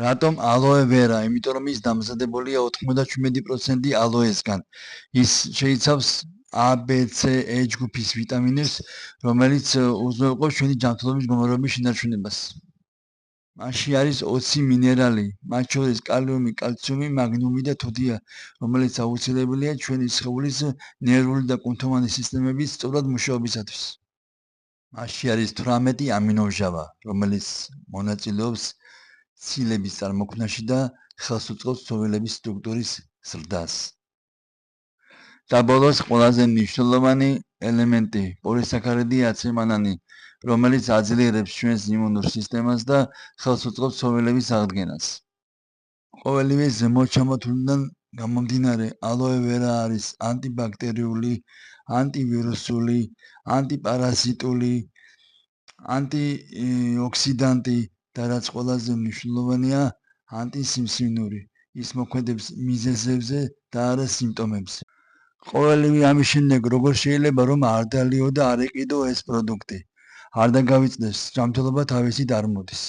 რატომ ალოე ვერა? იმიტომ რომ ის დამზადებულია 97% ალოესგან. ის შეიცავს A, B, C, E ჯგუფის ვიტამინებს, რომელიც უზრუნველყოფს ჩვენი ჯანმრთელობის გომრობის შენარჩუნებას. მასში არის 20 მინერალი, მათ შორის კალიუმი, კალციუმი, მაგნიუმი და თუთია, რომელიც აუცილებელია ჩვენი სხეულის ნერვული და კუნთოვანი სისტემების სწორად მუშაობისათვის. მასში არის 18 ამინომჟავა, რომელიც მონაწილეობს ცილების წარმოქმნაში და ხელს უწყობს ცხოველების სტრუქტურის ზრდას. და ბოლოს ყველაზე მნიშვნელოვანი ელემენტი, პოლისაქარიდი აცეტამინი, რომელიც აძლიერებს ჩვენს იმუნურ სისტემას და ხელს უწყობს ცხოველების აღდგენას. ყოველივე ზემოჩამოთვლიდან გამომდინარე, ალოე ვერა არის ანტიბაქტერიული, ანტივირუსული, ანტიპარაზიტული, ანტიოქსიდანტი და რაც ყველაზე მნიშვნელოვანია, ანტისიმსივნური. ის მოქმედებს მიზეზებზე და არა სიმპტომებზე. ყოველივე ამის შემდეგ როგორ შეიძლება რომ არ დალიო და არ იყიდო ეს პროდუქტი? არ დაგავიწყდეს, ჯანმრთელობა თავისით არ მოდის.